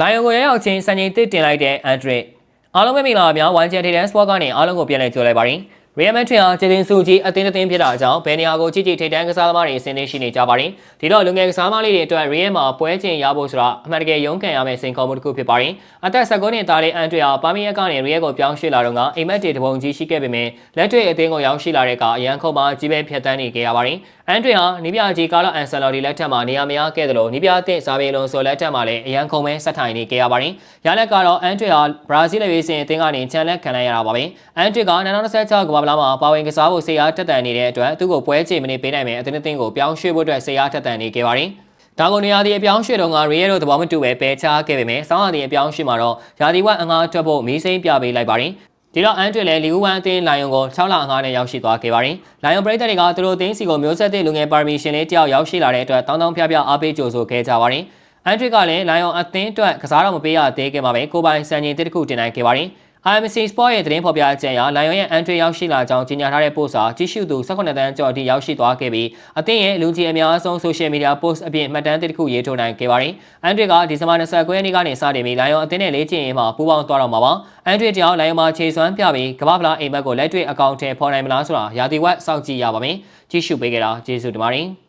လိုင်ယွန်ကိုရရောက်ချင်းစံချိန်တစ်တင်လိုက်တဲ့အန်ဒရစ်အားလုံးပဲမင်္ဂလာပါများဝမ်ချန်ထေတန်စပေါ့ကနေအားလုံးကိုပြန်လည်ကြိုလိုက်ပါရစေရီယယ်မက်ထရီဟာကျေတင်စုကြီးအသင်းဖြစ်တာကြောင့်ဘယ်နေရာကိုကြည့်ကြည့်ထိတ်တန်းကစားသမားတွေအစင်းသင်းရှိနေကြပါတယ်ဒီတော့လူငယ်ကစားသမားလေးတွေအတွက်ရီယယ်မှာပွဲချင်းရဖို့ဆိုတာအမှန်တကယ်ရုန်းကန်ရမယ့်စိန်ခေါ်မှုတစ်ခုဖြစ်ပါတယ်အသက်19နှစ်သားလေးအန်ဒရစ်ဟာပါမီယက်ကနေရီယယ်ကိုပြောင်းရွှေ့လာတော့ကအိမ်မက်တွေတပုံကြီးရှိခဲ့ပေမဲ့လက်တွေ့အသင်းကိုရောက်ရှိလာတဲ့အခါအရန်ခုံမှာကြီးပဲဖြတ်တန်းနေခဲ့ရပါတယ်အန်ဒရစ်ဟာနီးပြကြီးကာလော့အန်ဆယ်လော်ဒီလက်ထက်မှာနေရာမရခဲ့သလိုနီးပြအသစ်ဇာဗီလွန်ဆိုလက်ထက်မှာလည်းအရန်ခုံပဲဆက်ထိုင်နေခဲ့ရပါတယ်ရလက်ကတော့အန်ဒရစ်ဟာဘရာဇီးလေစင်အသင်းကနေချန်လက်ခံလိုက်ရတာပါပဲအန်ဒရစ်က2026ကမ္ဘာ့ဖလားမှာပါဝင်ကစားဖို့ဆေးအားတက်တန်နေတဲ့အတွက်သူ့ကိုပွဲချိန်မနေပေးနိုင်မယ်အသင်းကိုပြောင်းရွှေ့ဖို့အတွက်ဆေးအားတက်တန်နေခဲ့ပါတယ်ဒါကိုနေရာဒီအပြောင်းရွှေ့တော့ကရီယယ်တို့သဘောမတူပဲပယ်ချခဲ့ပေမဲ့ဆောင်းရာသီအပြောင်းရွှေ့မှာတော့ရာသီဝက်အငါးထွက်ဖို့မီးစိမ်းပြပေးလိုက်ပါတယ်ဒီတော့အန်ဒရစ်လည်းလီဂူဝမ်အသင်းလိုင်ယွန်ကို6လအငါးနဲ့ရောက်ရှိသွားခဲ့ပါတယ်။လိုင်ယွန်ပရိသတ်တွေကသူတို့အသင်းစီကိုမျိုးဆက်သစ်လူငယ်ပါရမီရှင်လေးတယောက်ရောက်ရှိလာတဲ့အတွက်တောင်းတောင်းဖျားဖျားအားပေးကြိုဆိုခဲ့ကြပါတယ်။အန်ဒရစ်ကလည်းလိုင်ယွန်အသင်းအတွက်ကစားတော့မပေးရသေးခဲ့ပါပဲကိုပိုင်စံချိန်တစ်ခုတင်နိုင်ခဲ့ပါတယ်။ IMC Sport ရဲ့သတင်းဖော်ပြချက်အရလိုင်ယွန်ရဲ့အန်ဒရစ်ရောက်ရှိလာကြောင်းကြေညာထားတဲ့ post ဟာကြီးစုသူ18တန်းကျော်အထိရောက်ရှိသွားခဲ့ပြီးအသင်းရဲ့လူကြီးအများဆုံး social media post အပြင်မှတ်တမ်းတစ်ခုရေးထုတ်နိုင်ခဲ့ပါတယ်။အန်ဒရစ်ကဒီဇင်ဘာ29ရက်နေ့ကနေစတင်ပြီးလိုင်ယွန်အသင်းနဲ့လေ့ကျင့်ရေးမှာပူးပေါင်းသွားတော့မှာပါ။အန်ဒရစ်ကြောင့်လိုင်ယွန်မှာခြေစွမ်းပြပြီးကမ္ဘာ့ဖလားအိမ်မက်ကိုလက်တွေ့အကောင့်ထဲပေါ်နိုင်မလားဆိုတာရာသီဝက်စောင့်ကြည့်ရပါမယ်။ကြည့်ရှုပေးကြတာကျေးဇူးတင်ပါတယ်။